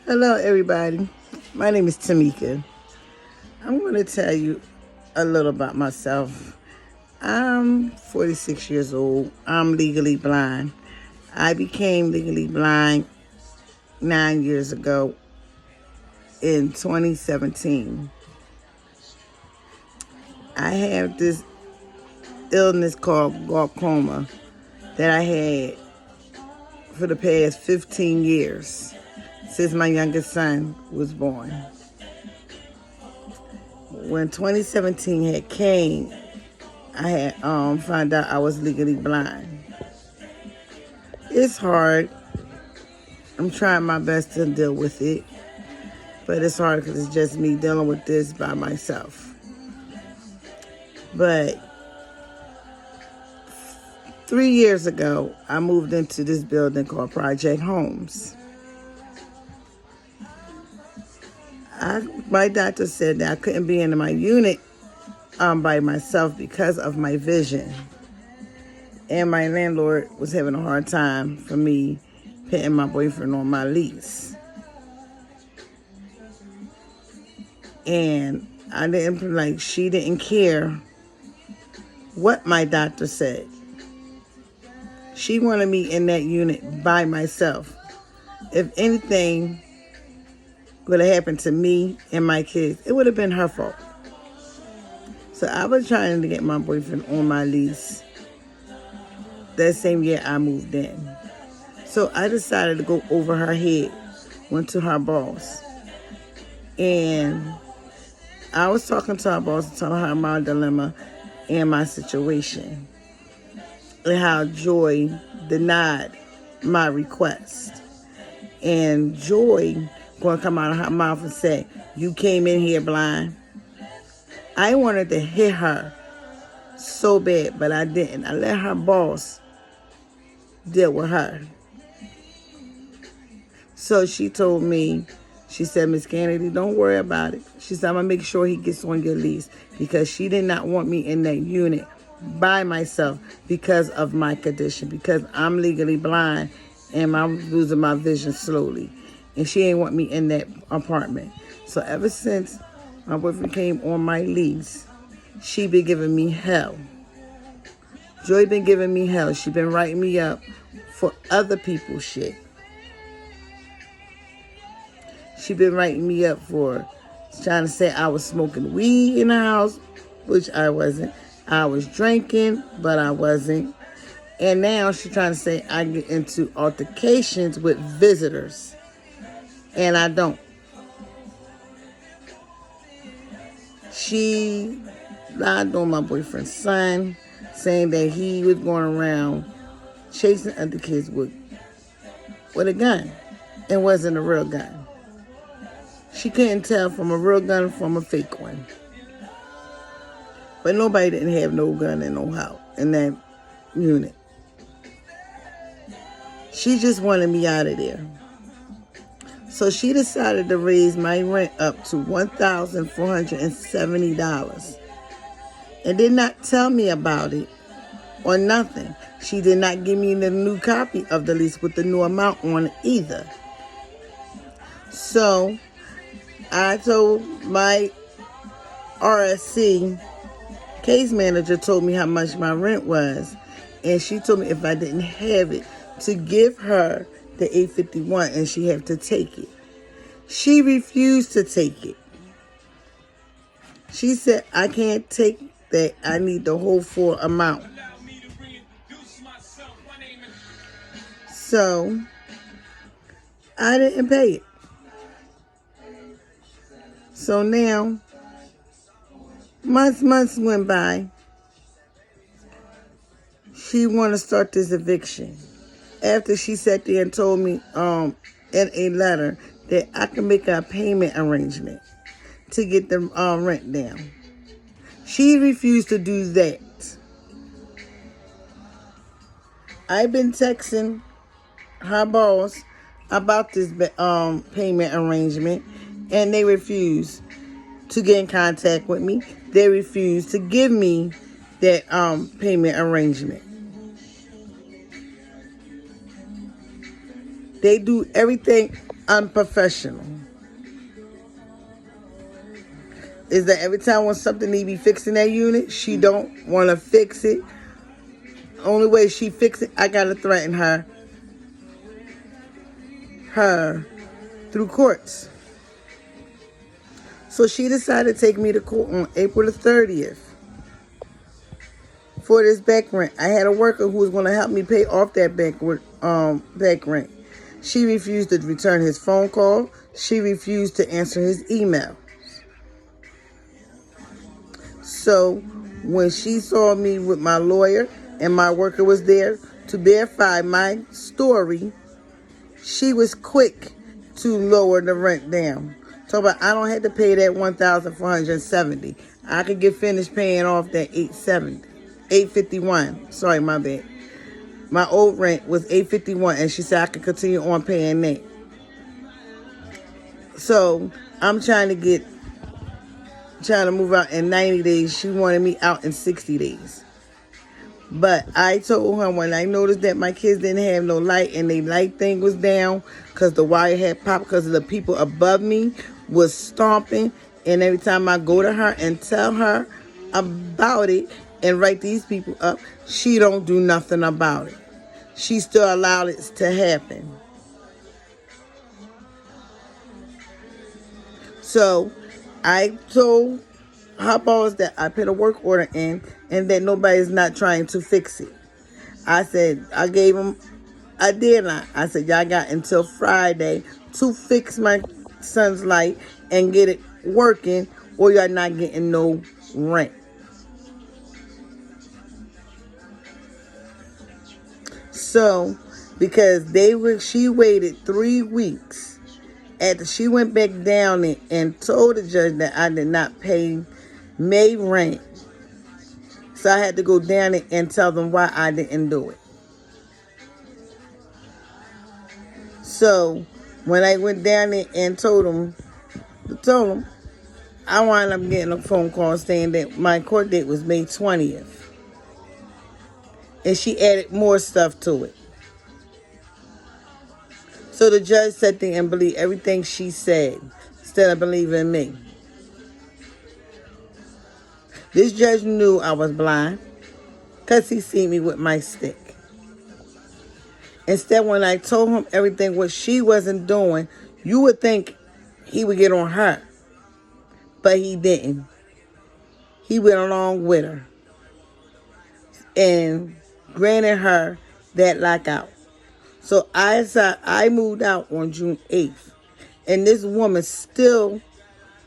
Hello, everybody. My name is Tamika. I'm going to tell you a little about myself. I'm 46 years old. I'm legally blind. I became legally blind 9 years ago in 2017. I have this illness called glaucoma that I had for the past 15 years since my youngest son was born. When 2017 had came, I had found out I was legally blind. It's hard. I'm trying my best to deal with it, but it's hard because it's just me dealing with this by myself. But 3 years ago, I moved into this building called Project Homes. My doctor said that I couldn't be in my unit by myself because of my vision. And my landlord was having a hard time for me putting my boyfriend on my lease. And she didn't care what my doctor said. She wanted me in that unit by myself. If anything would have happened to me and my kids, it would have been her fault. So I was trying to get my boyfriend on my lease that same year I moved in. So I decided to go over her head, went to her boss. And I was talking to her boss and telling her my dilemma and my situation. And how Joy denied my request. And Joy going to come out of her mouth and say, "You came in here blind." I wanted to hit her so bad, but I didn't. I let her boss deal with her. So she told me, she said, "Miss Kennedy, don't worry about it." She said, "I'm going to make sure he gets on your lease," because she did not want me in that unit by myself because of my condition, because I'm legally blind and I'm losing my vision slowly. And she didn't want me in that apartment. So ever since my boyfriend came on my lease, she been giving me hell. Joy been giving me hell. She been writing me up for other people's shit. She been writing me up for trying to say I was smoking weed in the house, which I wasn't. I was drinking, but I wasn't. And now she's trying to say I get into altercations with visitors. And I don't. She lied on my boyfriend's son, saying that he was going around chasing other kids with a gun. It wasn't a real gun. She couldn't tell from a real gun from a fake one. But nobody didn't have no gun in no house in that unit. She just wanted me out of there. So she decided to raise my rent up to $1,470 and did not tell me about it or nothing. She did not give me the new copy of the lease with the new amount on it either. So I told my RSC case manager, told me how much my rent was, and she told me if I didn't have it to give her the $851 and she had to take it. She refused to take it. She said, "I can't take that. I need the whole full amount." So I didn't pay it. So now months went by. She want to start this eviction. After she sat there and told me in a letter that I can make a payment arrangement to get the rent down. She refused to do that. I've been texting her boss about this payment arrangement, and they refuse to get in contact with me. They refuse to give me that payment arrangement. They do everything unprofessional. Is that every time when something need to be fixed in that unit, she don't want to fix it. Only way she fix it, I gotta threaten her through courts. So she decided to take me to court on April the 30th for this back rent. I had a worker who was going to help me pay off that back rent. She refused to return his phone call. She refused to answer his email. So when she saw me with my lawyer and my worker was there to verify my story, she was quick to lower the rent down. So, but I don't have to pay that $1,470. I could get finished paying off that $851. Sorry, my bad. My old rent was $851, and she said I could continue on paying that. So I'm trying to move out in 90 days. She wanted me out in 60 days. But I told her when I noticed that my kids didn't have no light and the light thing was down because the wire had popped because the people above me was stomping. And every time I go to her and tell her about it and write these people up, she don't do nothing about it. She still allowed it to happen. So I told her boss that I put a work order in and that nobody's not trying to fix it. I said, I gave them a deadline. I said, y'all got until Friday to fix my son's light and get it working or y'all not getting no rent. So, because she waited 3 weeks after she went back down and told the judge that I did not pay May rent. So I had to go down there and tell them why I didn't do it. So when I went down there and told them, I wound up getting a phone call saying that my court date was May 20th. And she added more stuff to it. So the judge sat there and believed everything she said instead of believing me. This judge knew I was blind because he seen me with my stick. Instead, when I told him everything what she wasn't doing, you would think he would get on her. But he didn't. He went along with her and granted her that lockout. So I moved out on June 8th. And this woman still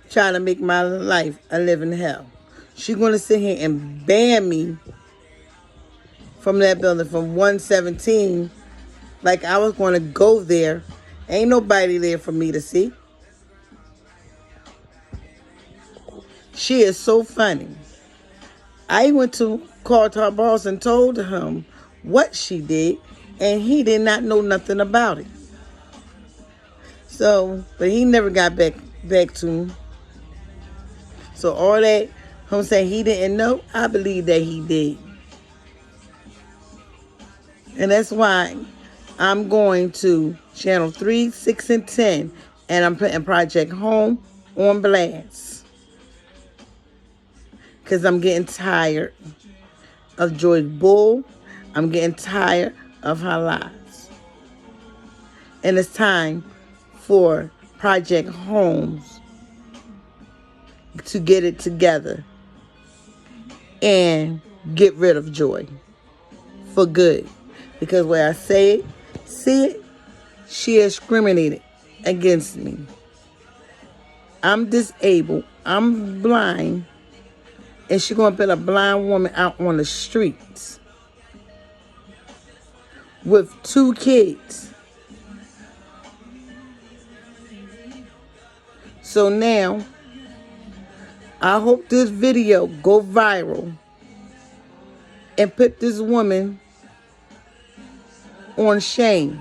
trying to make my life a living hell. She's going to sit here and ban me from that building from 117. Like I was going to go there. Ain't nobody there for me to see. She is so funny. I went to call to her boss and told him what she did, and he did not know nothing about it. So, but he never got back to me. So all that, him saying he didn't know, I believe that he did. And that's why I'm going to channel 3, 6, and 10, and I'm putting Project Home on blast. Because I'm getting tired of Joy Bull. I'm getting tired of her lies. And it's time for Project Homes to get it together and get rid of Joy for good. Because where I see it, she has discriminated against me. I'm disabled. I'm blind. And she's going to put a blind woman out on the streets with 2 kids. So now, I hope this video go viral and put this woman on shame.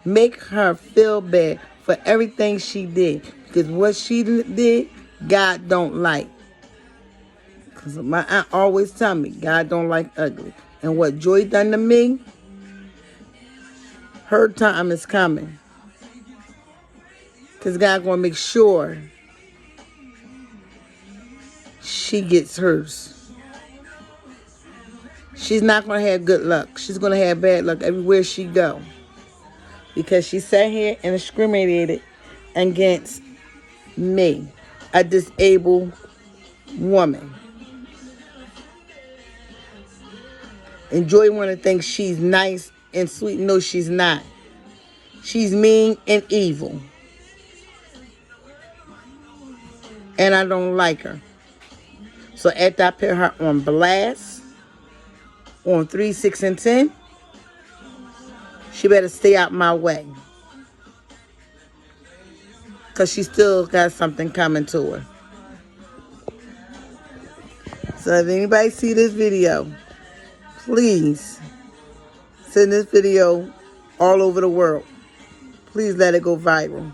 Make her feel bad for everything she did. Because what she did, God don't like. Because my aunt always tell me, God don't like ugly. And what Joy done to me, her time is coming. Because God going to make sure she gets hers. She's not going to have good luck. She's going to have bad luck everywhere she go. Because she sat here and discriminated against me, a disabled woman. And Joy want to think she's nice and sweet. No, she's not. She's mean and evil. And I don't like her. So after I put her on blast, on 3, 6, and 10, she better stay out my way. Because she still got something coming to her. So if anybody see this video, please send this video all over the world. Please let it go viral.